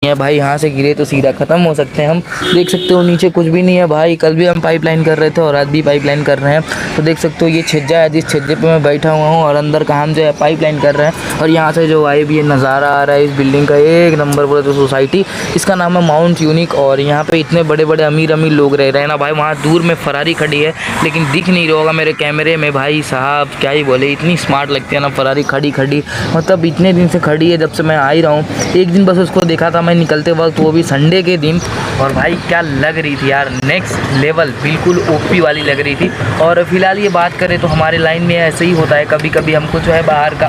है भाई, यहाँ से गिरे तो सीधा ख़त्म हो सकते हैं हम। देख सकते हो नीचे कुछ भी नहीं है भाई। कल भी हम पाइपलाइन कर रहे थे और आज भी पाइपलाइन कर रहे हैं। तो देख सकते हो ये छज्जा है, जिस छज्जे पे मैं बैठा हुआ हूँ और अंदर का हम जो है पाइपलाइन कर रहे हैं। और यहाँ से जो आए भी ये नज़ारा आ रहा है इस बिल्डिंग का, एक नंबर बोले तो सोसाइटी। इसका नाम है माउंट यूनिक और यहाँ पर इतने बड़े बड़े अमीर अमीर लोग रह रहे हैं ना भाई। वहाँ दूर में फरारी खड़ी है लेकिन दिख नहीं रहा होगा मेरे कैमरे में। भाई साहब क्या ही बोले, इतनी स्मार्ट लगती है ना फरारी खड़ी खड़ी, मतलब इतने दिन से खड़ी है जब से मैं आ ही रहा हूँ। एक दिन बस उसको देखा था मैं निकलते वक्त, वो भी संडे के दिन, और भाई क्या लग रही थी यार, नेक्स्ट लेवल, बिल्कुल ओपी वाली लग रही थी। और फिलहाल ये बात करें तो हमारे लाइन में ऐसे ही होता है, कभी कभी हमको जो है बाहर का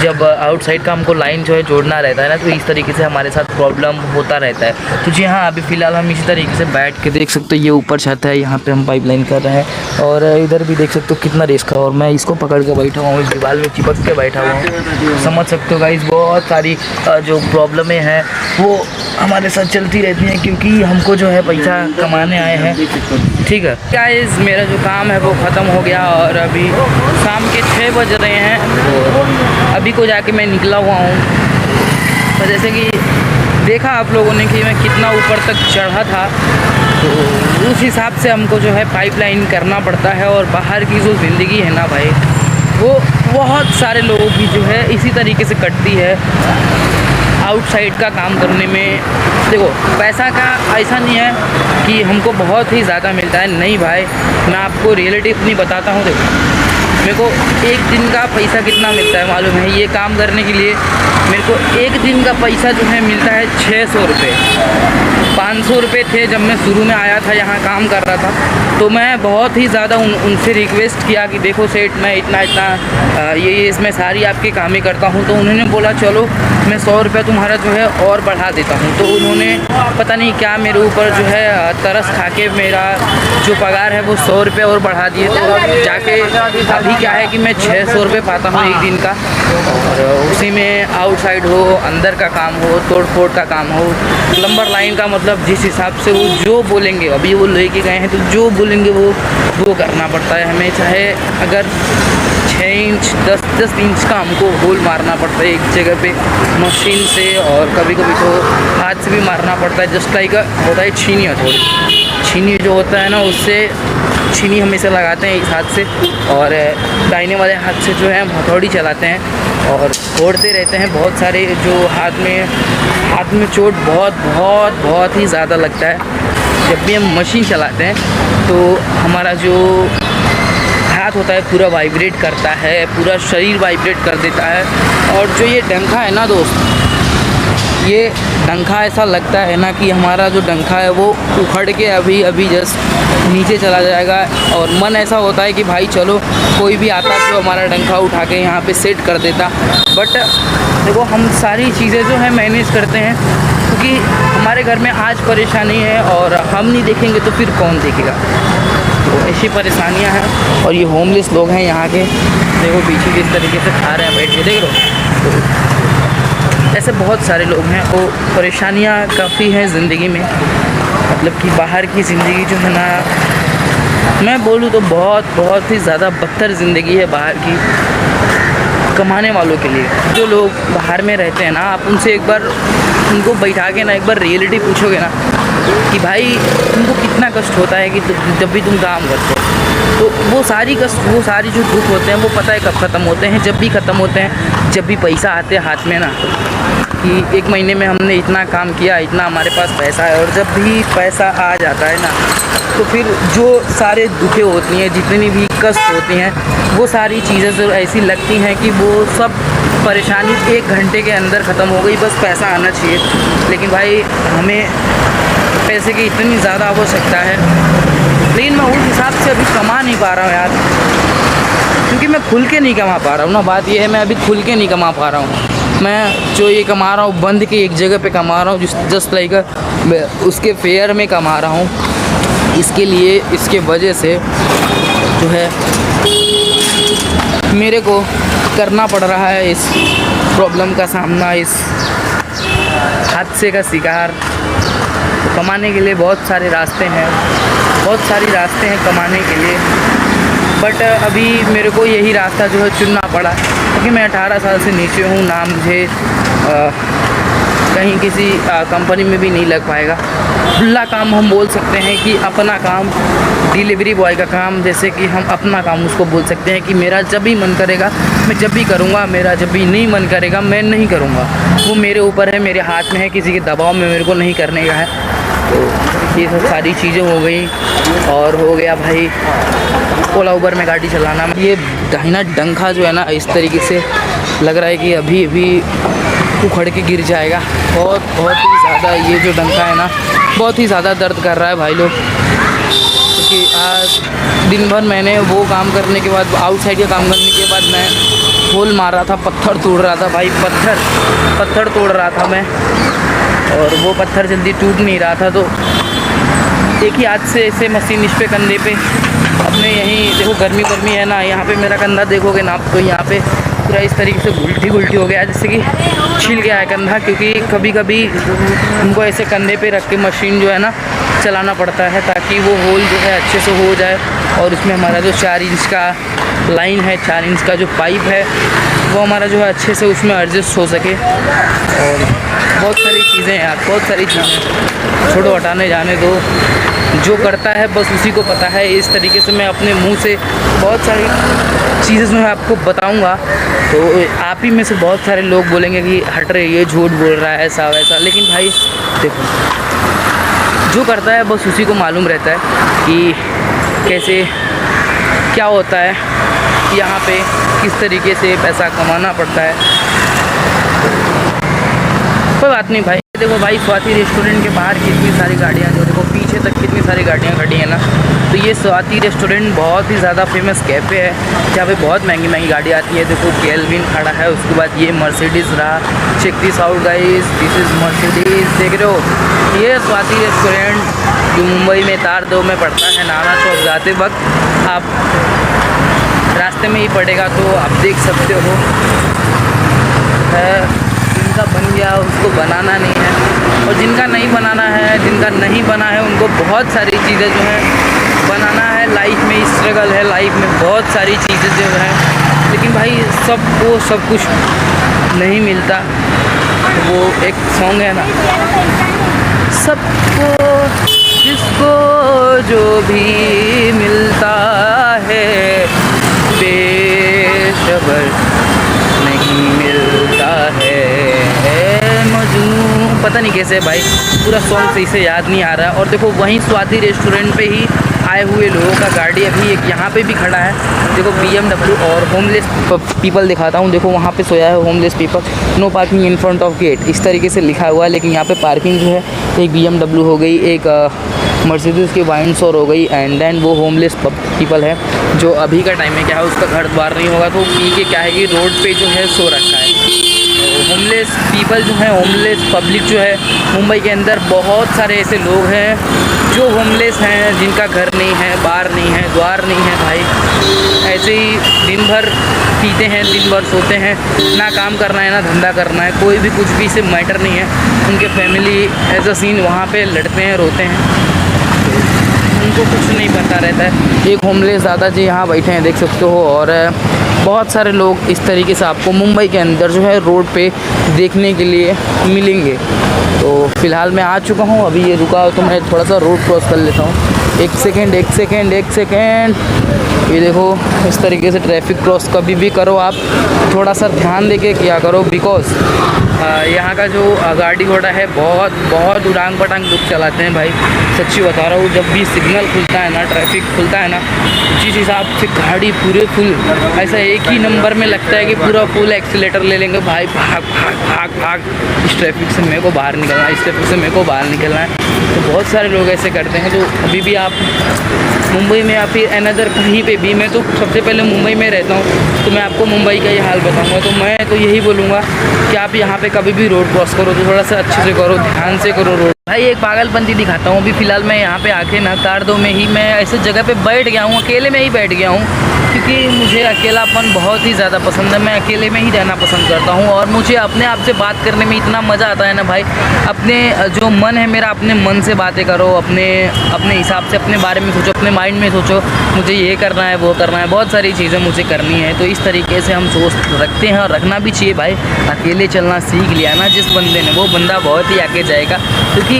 जब आउटसाइड का हमको लाइन जो है जोड़ना रहता है ना, तो इस तरीके से हमारे साथ प्रॉब्लम होता रहता है। तो जी हाँ, अभी फ़िलहाल हम इसी तरीके से बैठ के देख सकते हो, ये ऊपर छत है, यहाँ पे हम पाइपलाइन कर रहे हैं। और इधर भी देख सकते हो कितना रिस्क है, और मैं इसको पकड़ के बैठा हुआ हूँ, इस दीवार में चिपक के बैठा हुआ हूँ। समझ सकते हो गाइस, बहुत सारी जो प्रॉब्लमें हैं वो हमारे साथ चलती रहती हैं, क्योंकि हमको जो है पैसा कमाने आए हैं। ठीक है गाइस, मेरा जो काम है वो ख़त्म हो गया और अभी शाम के 6 बज रहे हैं और अभी को जाके मैं निकला हुआ हूँ। तो जैसे कि देखा आप लोगों ने कि मैं कितना ऊपर तक चढ़ा था, तो उस हिसाब से हमको जो है पाइपलाइन करना पड़ता है। और बाहर की जो ज़िंदगी है ना भाई, वो बहुत सारे लोगों की जो है इसी तरीके से कटती है। आउटसाइड का काम करने में देखो, पैसा का ऐसा नहीं है कि हमको बहुत ही ज़्यादा मिलता है, नहीं भाई। मैं आपको रियलिटी इतनी बताता हूँ। देखो मेरे को एक दिन का पैसा कितना मिलता है मालूम है? ये काम करने के लिए मेरे को एक दिन का पैसा जो है मिलता है 600 रुपये। 500 रुपये थे जब मैं शुरू में आया था, यहाँ काम कर रहा था। तो मैं बहुत ही ज़्यादा उनसे रिक्वेस्ट किया कि देखो सेठ, मैं इतना ये इसमें सारी आपके काम ही करता हूँ। तो उन्होंने बोला चलो मैं 100 रुपये तुम्हारा जो है और बढ़ा देता हूँ। तो उन्होंने पता नहीं क्या मेरे ऊपर जो है तरस खा के मेरा जो पगार है वो 100 रुपये और बढ़ा दिए। तो अब जाके अभी क्या है कि मैं 600 रुपये पाता हूँ एक दिन का, और उसी में आउटसाइड हो, अंदर का काम हो, तोड़ फोड़ का काम हो, प्लम्बर लाइन का, मतलब जिस हिसाब से वो जो बोलेंगे, अभी वो लेके गए हैं तो जो बोलेंगे वो करना पड़ता है हमें। चाहे अगर 6 इंच 10 इंच का हमको होल मारना पड़ता है एक जगह पे मशीन से, और कभी कभी तो हाथ से भी मारना पड़ता है। जस्ट लाइक होता है छीनी, हथौड़ी छीनी जो होता है ना, उससे छीनी हमेशा लगाते हैं इस हाथ से, और दाहिने वाले हाथ से जो है हम हथौड़ी चलाते हैं और फोड़ते रहते हैं। बहुत सारे जो हाथ में चोट बहुत ही ज़्यादा लगता है जब भी हम मशीन चलाते हैं। तो हमारा जो हाथ होता है पूरा वाइब्रेट करता है, पूरा शरीर वाइब्रेट कर देता है। और जो ये डंखा है ना दोस्त, ये डंखा ऐसा लगता है ना कि हमारा जो डंखा है वो उखड़ के अभी जस्ट नीचे चला जाएगा। और मन ऐसा होता है कि भाई चलो कोई भी आता तो हमारा डंखा उठा के यहाँ पे सेट कर देता। बट देखो हम सारी चीज़ें जो है मैनेज करते हैं, क्योंकि हमारे घर में आज परेशानी है और हम नहीं देखेंगे तो फिर कौन देखेगा। तो ऐसी परेशानियां हैं। और ये होमलेस लोग हैं यहाँ के, देखो पीछे किस तरीके से खा रहे हैं बैठ के, देख लो। तो ऐसे बहुत सारे लोग हैं, वो परेशानियां काफ़ी हैं ज़िंदगी में। मतलब कि बाहर की ज़िंदगी जो है ना, मैं बोलूँ तो बहुत ही ज़्यादा बदतर ज़िंदगी है बाहर की, कमाने वालों के लिए। जो लोग बाहर में रहते हैं ना, आप उनसे एक बार उनको बैठा के ना एक बार रियलिटी पूछोगे ना कि भाई तुमको कितना कष्ट होता है कि जब भी तुम काम करते हो, तो वो सारी कष्ट, वो सारी जो दुख होते हैं वो पता है कब ख़त्म होते हैं? जब भी ख़त्म होते हैं जब भी पैसा आते हैं हाथ में ना, कि एक महीने में हमने इतना काम किया, इतना हमारे पास पैसा है। और जब भी पैसा आ जाता है ना, तो फिर जो सारे दुखें होती हैं, जितनी भी कष्ट होती हैं, वो सारी चीज़ें जो ऐसी लगती हैं कि वो सब परेशानी 1 घंटे के अंदर ख़त्म हो गई, बस पैसा आना चाहिए। लेकिन भाई हमें पैसे की इतनी ज़्यादा आवश्यकता है, लेकिन मैं उस हिसाब से अभी कमा नहीं पा रहा हूँ यार, क्योंकि मैं खुल के नहीं कमा पा रहा हूँ ना। बात ये है, मैं अभी खुल के नहीं कमा पा रहा हूँ। मैं जो ये कमा रहा हूँ बंद के एक जगह पे कमा रहा हूँ, जस्ट लाइक उसके फेयर में कमा रहा हूँ। इसके लिए, इसके वजह से जो है मेरे को करना पड़ रहा है इस प्रॉब्लम का सामना, इस हादसे का शिकार। कमाने के लिए बहुत सारे रास्ते हैं, बहुत सारी रास्ते हैं कमाने के लिए, बट अभी मेरे को यही रास्ता जो है चुनना पड़ा, क्योंकि मैं 18 साल से नीचे हूँ ना। मुझे कहीं किसी कंपनी में भी नहीं लग पाएगा। खुला काम हम बोल सकते हैं कि अपना काम, डिलीवरी बॉय का काम, जैसे कि हम अपना काम उसको बोल सकते हैं कि मेरा जब भी मन करेगा मैं जब भी करूँगा, मेरा जब भी नहीं मन करेगा मैं नहीं करूँगा। वो मेरे ऊपर है, मेरे हाथ में है, किसी के दबाव में मेरे को नहीं करने का है। तो ये सब सारी चीज़ें हो गई। और हो गया भाई ओला उबर में गाड़ी चलाना। ये दाहिना डंखा जो है ना, इस तरीके से लग रहा है कि अभी अभी उखड़ के गिर जाएगा। बहुत ही ज़्यादा ये जो डंखा है ना, बहुत ही ज़्यादा दर्द कर रहा है भाई लोग। क्योंकि आज दिन भर मैंने वो काम करने के बाद, आउटसाइड का काम करने के बाद मैं होल मार रहा था, पत्थर तोड़ रहा था भाई, पत्थर तोड़ रहा था मैं। और वो पत्थर जल्दी टूट नहीं रहा था, तो एक ही हाथ से ऐसे मशीन इस पे कंधे पे अपने, यहीं देखो गर्मी है ना, यहाँ पे मेरा कंधा देखोगे ना आप, तो यहाँ पे पूरा इस तरीके से घुलटी हो गया, जैसे कि छिल गया है कंधा। क्योंकि कभी कभी उनको ऐसे कंधे पे रख के मशीन जो है ना चलाना पड़ता है, ताकि वो होल जो है अच्छे से हो जाए। और उसमें हमारा जो 4 इंच का लाइन है, 4 इंच का जो पाइप है, वो हमारा जो है अच्छे से उसमें एडजस्ट हो सके। और बहुत सारी चीज़ें यार, बहुत सारी चीज़ें, छोड़ो हटाने जाने दो, जो करता है बस उसी को पता है। इस तरीके से मैं अपने मुंह से बहुत सारी चीज़ें जो है आपको बताऊंगा, तो आप ही में से बहुत सारे लोग बोलेंगे कि हट रहे, ये झूठ बोल रहा है, ऐसा वैसा। लेकिन भाई देखो, जो करता है बस उसी को मालूम रहता है कि कैसे क्या होता है, यहाँ पे किस तरीके से पैसा कमाना पड़ता है। कोई बात नहीं भाई। देखो भाई, स्वाति रेस्टोरेंट के बाहर कितनी सारी गाड़ियाँ, जो देखो पीछे तक कितनी सारी गाड़ियाँ खड़ी हैं ना, तो ये स्वाति रेस्टोरेंट बहुत ही ज़्यादा फेमस कैफ़े है, जहाँ पे बहुत महंगी गाड़ी आती है। देखो केल्विन खड़ा है, उसके बाद ये मर्सिडीज़ रहा। Check this out guys, this is Mercedes, देख रहे हो। ये स्वाति रेस्टोरेंट जो मुंबई में तार 2 में पड़ता है, नाना चौक जाते वक्त आप रास्ते में ही पड़ेगा, तो आप देख सकते हो। जिनका बन गया उसको बनाना नहीं है, और जिनका नहीं बनाना है, जिनका नहीं बना है, उनको बहुत सारी चीज़ें जो है बनाना है। लाइफ में स्ट्रगल है, लाइफ में बहुत सारी चीज़ें जो हैं, लेकिन भाई सबको सब कुछ नहीं मिलता। वो एक सॉन्ग है ना, सबको जिसको जो भी मिलता है बेशबर नहीं मिलता है। मजनू पता नहीं कैसे भाई, पूरा सॉन्ग सही से याद नहीं आ रहा। और देखो वहीं स्वाति रेस्टोरेंट पे ही आए हुए लोगों का गाड़ी अभी एक यहाँ पे भी खड़ा है। देखो BMW और होमलेस पीपल दिखाता हूँ। देखो वहाँ पे सोया है homeless people, no parking in front of gate, इस तरीके से लिखा हुआ है। लेकिन यहाँ पे पार्किंग जो है, एक BMW हो गई, एक मर्सिडीज़ की वाइन शोर हो गई, एंड देन वो होमलेस पीपल है, जो अभी का टाइम में क्या है, उसका घर द्वार नहीं होगा, तो पी के क्या है कि रोड पे जो है सो रखा है। होमलेस पीपल जो है, होमलेस पब्लिक जो है, मुंबई के अंदर बहुत सारे ऐसे लोग हैं जो होमलेस हैं, जिनका घर नहीं है, बार नहीं है, द्वार नहीं है भाई। ऐसे ही दिन भर पीते हैं, दिन भर सोते हैं, ना काम करना है ना धंधा करना है, कोई भी कुछ भी से मैटर नहीं है। उनके फैमिली एज अ सीन वहाँ पे लड़ते हैं, रोते हैं, उनको कुछ नहीं पता रहता है। एक होमलेस दादाजी यहाँ बैठे हैं, देख सकते हो। और बहुत सारे लोग इस तरीके से आपको मुंबई के अंदर जो है रोड पे देखने के लिए मिलेंगे। तो फ़िलहाल मैं आ चुका हूँ, अभी ये रुका हो तो मैं थोड़ा सा रोड क्रॉस कर लेता हूँ। एक सेकेंड। ये देखो, इस तरीके से ट्रैफिक क्रॉस कभी भी करो आप थोड़ा सा ध्यान देके किया करो, बिकॉज़ यहाँ का जो गाड़ी घोड़ा है बहुत उड़ांग पटांग लोग चलाते हैं भाई। सच्ची बता रहा हूँ, जब भी सिग्नल खुलता है ना, ट्रैफिक खुलता है ना, जिस हिसाब से गाड़ी पूरे फुल ऐसा एक ही नंबर में लगता है कि पूरा फुल एक्सीलेटर ले लेंगे भाई, भाग इस ट्रैफिक से मेरे को बाहर निकलना है, इस ट्रैफिक से मेरे को बाहर निकलना है। तो बहुत सारे लोग ऐसे करते हैं। तो अभी भी आप मुंबई में या फिर अनदर कहीं पे भी, मैं तो सबसे पहले मुंबई में रहता हूँ, तो मैं आपको मुंबई का ये हाल बताऊँगा। तो मैं तो यही बोलूँगा कि आप यहाँ पे कभी भी रोड क्रॉस करो तो थोड़ा सा अच्छे से करो, ध्यान से करो रोड। भाई एक पागलपंती दिखाता हूँ। अभी फ़िलहाल मैं यहाँ पे आके ना कार-2 में ही मैं ऐसे जगह पे बैठ गया हूँ, अकेले में ही बैठ गया हूँ, क्योंकि मुझे अकेलापन बहुत ही ज़्यादा पसंद है। मैं अकेले में ही रहना पसंद करता हूँ और मुझे अपने आप से बात करने में इतना मज़ा आता है ना भाई। अपने जो मन है मेरा, अपने मन से बातें करो, अपने हिसाब से अपने बारे में सोचो, अपने माइंड में सोचो मुझे ये करना है, वो करना है, बहुत सारी चीज़ें मुझे करनी है। तो इस तरीके से हम सोच रखते हैं और रखना भी चाहिए भाई। अकेले चलना सीख लिया ना जिस बंदे ने, वो बंदा बहुत ही आगे जाएगा, क्योंकि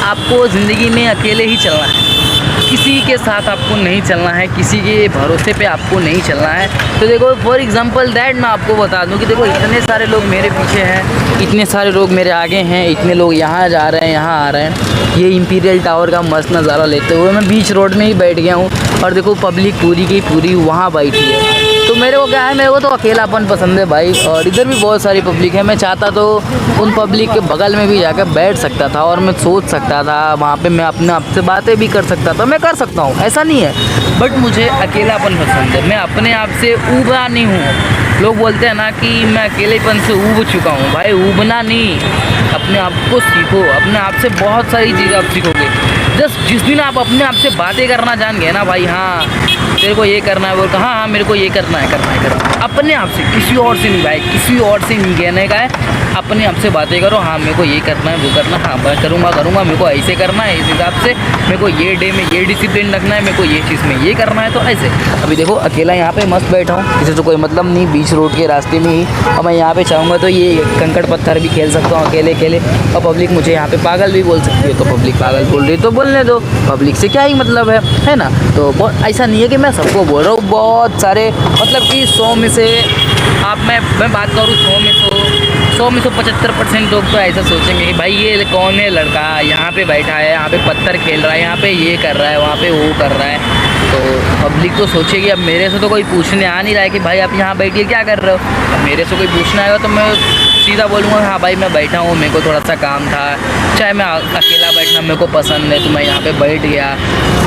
आपको ज़िंदगी में अकेले ही चलना है, किसी के साथ आपको नहीं चलना है, किसी के भरोसे पे आपको नहीं चलना है। तो देखो फॉर एग्जांपल दैट मैं आपको बता दूं कि देखो इतने सारे लोग मेरे पीछे हैं, इतने सारे लोग मेरे आगे हैं, इतने लोग यहाँ जा रहे हैं, यहाँ आ रहे हैं। ये इंपीरियल टावर का मस्त नज़ारा लेते हुए मैं बीच रोड में ही बैठ गया हूँ और देखो पब्लिक पूरी की पूरी वहाँ बैठी है। तो मेरे को क्या है, मेरे को तो अकेलापन पसंद है भाई। और इधर भी बहुत सारी पब्लिक है, मैं चाहता तो उन पब्लिक के बगल में भी जाकर बैठ सकता था और मैं सोच सकता था, वहाँ पे मैं अपने आप से बातें भी कर सकता था। मैं कर सकता हूँ, ऐसा नहीं है, बट मुझे अकेलापन पसंद है। मैं अपने आप से ऊबा नहीं हूँ। लोग बोलते हैं ना कि मैं अकेलेपन से ऊब चुका हूँ, भाई ऊबना नहीं, अपने आप को सीखो। अपने आप से बहुत सारी चीज़ें आप सीखोगे। जस्ट जिस दिन आप अपने आप से बातें करना जान गए ना भाई, हाँ तेरे को ये करना है, वो हाँ हाँ मेरे को ये करना है, अपने आप से, किसी और से नहीं भाई, किसी और से नहीं कहने का है। अपने आप से बातें करो, हाँ मेरे को ये करना है, वो करना, हाँ मैं करूँगा, मेरे को ऐसे करना है, इस हिसाब से मेरे को ये डे में ये डिसिप्लिन रखना है, मेरे को ये चीज़ में ये करना है, तो ऐसे। अभी देखो अकेला यहाँ पे मस्त बैठा हूँ, किसी से कोई मतलब नहीं, बीच रोड के रास्ते में ही। और मैं यहाँ पे चाहूँगा तो ये कंकड़ पत्थर भी खेल सकता हूँ अकेले अकेले। और पब्लिक मुझे यहाँ पे पागल भी बोल सकती है, तो पब्लिक पागल बोल रही है तो बोलने दो, पब्लिक से क्या ही मतलब है ना। तो बहुत ऐसा नहीं है कि मैं सबको बोल रहा हूँ, बहुत सारे मतलब कि 100 में से मैं बात करूँ 100 में 75% लोग तो ऐसा सोचेंगे कि भाई ये कौन है लड़का, यहाँ पे बैठा है, यहाँ पे पत्थर खेल रहा है, यहाँ पे ये कर रहा है, वहाँ पे वो कर रहा है। तो पब्लिक तो सोचेगी, अब मेरे से तो कोई पूछने आ नहीं रहा है कि भाई आप यहाँ बैठिए क्या कर रहे हो। अब मेरे से कोई पूछना आएगा तो मैं सीधा बोलूँगा हाँ भाई मैं बैठा हूँ, मेरे को थोड़ा सा काम था, चाहे मैं अकेला बैठना मेरे को पसंद है तो मैं यहाँ पे बैठ गया,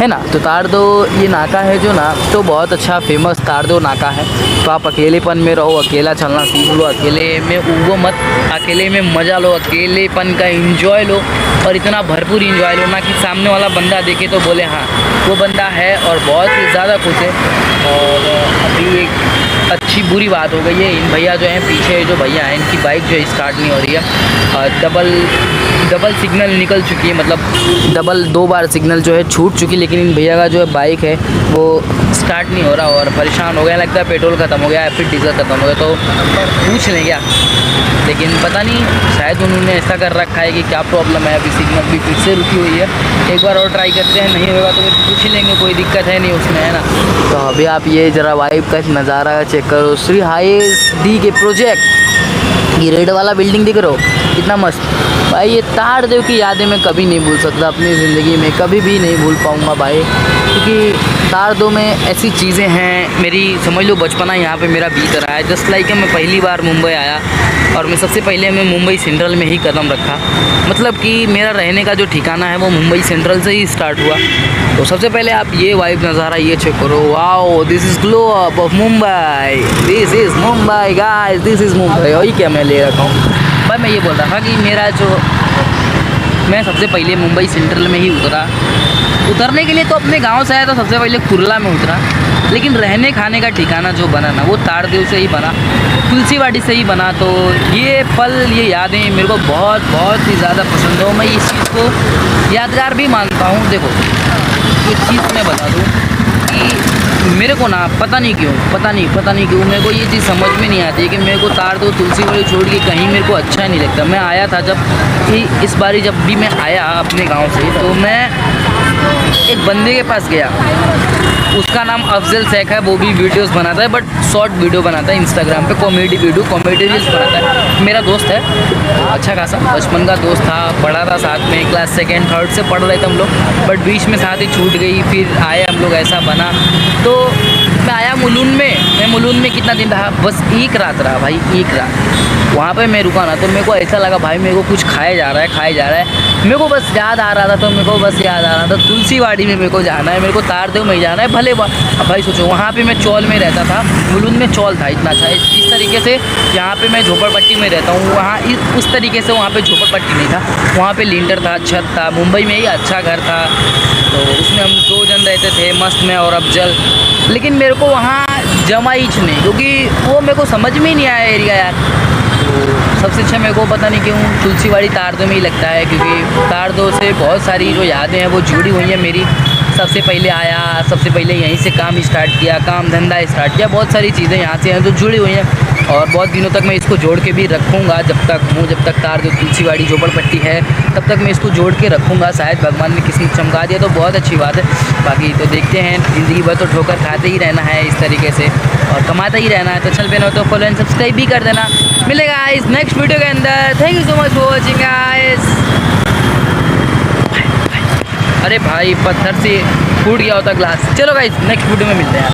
है ना। तो तार-2 ये नाका है जो ना, तो बहुत अच्छा फेमस तार-2 नाका है। तो आप अकेलेपन में रहो, अकेला चलना सीख लो, अकेले में ऊबो मत, अकेले में मज़ा लो, अकेलेपन का एंजॉय लो, और इतना भरपूर एंजॉय लो ना कि सामने वाला बंदा देखे तो बोले हाँ वो बंदा है और बहुत ही ज़्यादा खुश है। और अभी एक अच्छी बुरी बात हो गई है, इन भैया जो हैं पीछे जो भैया हैं इनकी बाइक जो है स्टार्ट नहीं हो रही है। डबल सिग्नल निकल चुकी है, मतलब 2 बार सिग्नल जो है छूट चुकी, लेकिन इन भैया का जो है बाइक है वो स्टार्ट नहीं हो रहा और परेशान हो गया, लगता है पेट्रोल ख़त्म हो गया है, फिर डीजल ख़त्म हो गया। तो पूछ लें क्या, लेकिन पता नहीं शायद उन्होंने ऐसा कर रखा है कि क्या प्रॉब्लम है। अभी सिग्नल भी फिर से रुकी हुई है, एक बार और ट्राई करते हैं, नहीं होगा तो फिर पूछ लेंगे, कोई दिक्कत है नहीं उसमें, है ना। तो अभी आप ये ज़रा वाइब का नज़ारा चेक करो, श्री हाईएसडी के प्रोजेक्ट, ये रेड वाला बिल्डिंग दिख रहा हो कितना मस्त भाई। ये तार-2 की यादें मैं कभी नहीं भूल सकता अपनी ज़िंदगी में, कभी भी नहीं भूल पाऊँगा भाई, क्योंकि तार-2 में ऐसी चीज़ें हैं, मेरी समझ लो बचपना यहाँ पे मेरा बीत रहा है। जस्ट लाइक मैं पहली बार मुंबई आया और मैं सबसे पहले मैं मुंबई सेंट्रल में ही कदम रखा, मतलब कि मेरा रहने का जो ठिकाना है वो मुंबई सेंट्रल से ही स्टार्ट हुआ। तो सबसे पहले आप ये वाइब नज़ारा ये चेक करो, wow this is glow up of Mumbai, this is Mumbai guys, this is Mumbai. वही क्या मैं ले रखा हूँ भाई। मैं ये बोल रहा था कि मैं सबसे पहले मुंबई सेंट्रल में ही उतरने के लिए तो अपने गांव से आया, तो सबसे पहले कुर्ला में उतरा, लेकिन रहने खाने का ठिकाना जो बना ना वो तार-2 से ही बना, तुलसीवाड़ी से ही बना। तो ये पल, ये यादें मेरे को बहुत बहुत ही ज़्यादा पसंद हो, मैं इस चीज़ को यादगार भी मानता हूँ। देखो एक चीज़ मैं बता दूँ कि मेरे को ना पता नहीं क्यों मेरे को ये चीज़ समझ में नहीं आती है कि मेरे को तार-2 तुलसीवाड़ी छोड़ के कहीं मेरे को अच्छा नहीं लगता। मैं आया था इस बारी जब भी मैं आया अपने गांव से, तो मैं एक बंदे के पास गया, उसका नाम अफजल शेख है, वो भी वीडियोस बनाता है, बट शॉर्ट वीडियो बनाता है इंस्टाग्राम पे, कॉमेडी रील्स बनाता है। मेरा दोस्त है अच्छा खासा, बचपन का दोस्त था, पढ़ा था साथ में, क्लास 2nd 3rd से पढ़ रहे थे हम लोग, बट बीच में साथ ही छूट गई, फिर आए हम लोग, ऐसा बना। तो मैं आया मुलुन में कितना दिन रहा, बस एक रात रहा भाई, एक रात वहाँ पे मैं रुका ना, तो मेरे को ऐसा लगा भाई मेरे को कुछ खाया जा रहा है, मेरे को बस याद आ रहा था, तो मेरे को बस याद आ रहा था तुलसीवाड़ी में मेरे को जाना है, मेरे को तार-2 में जाना है। भले अब भाई सोचो वहाँ पे मैं चौल में रहता था, मुलुन में चौल था इतना अच्छा, इस तरीके से जहाँ पे मैं झोपड़पट्टी में रहता हूँ वहाँ उस तरीके से वहाँ पे झोपड़पट्टी नहीं था, वहाँ पे लिंटर था, छत था। मुंबई में ही अच्छा घर था, तो उसमें हम 2 जन रहते थे मस्त में और अफजल। लेकिन मेरे को वहाँ जमा ही नहीं, क्योंकि वो मेरे को समझ में ही नहीं आया एरिया यार। तो सबसे अच्छा मेरे को पता नहीं क्यों तुलसीवाड़ी तारदो में ही लगता है, क्योंकि तारदो से बहुत सारी जो यादें हैं वो जुड़ी हुई हैं मेरी। सबसे पहले आया, सबसे पहले यहीं से काम स्टार्ट किया, काम धंधा स्टार्ट किया, बहुत सारी चीज़ें यहाँ से हैं जो जुड़ी हुई हैं। और बहुत दिनों तक मैं इसको जोड़ के भी रखूँगा, जब तक तारदो तुलसीवाड़ी झोपड़पट्टी है तब तक मैं इसको जोड़ के रखूँगा। शायद भगवान ने किस्मत चमका दिया तो बहुत अच्छी बात है। बाकी तो देखते हैं, ज़िंदगी भर तो ठोकर खाते ही रहना है इस तरीके से और कमाता ही रहना है। तो चल पे ना तो फॉलो एंड सब्सक्राइब भी कर देना। मिलेगा इस नेक्स्ट वीडियो के अंदर। Thank you so much for watching guys. अरे भाई पत्थर से फूट गया होता ग्लास। चलो गाइस नेक्स्ट वीडियो में मिलते हैं।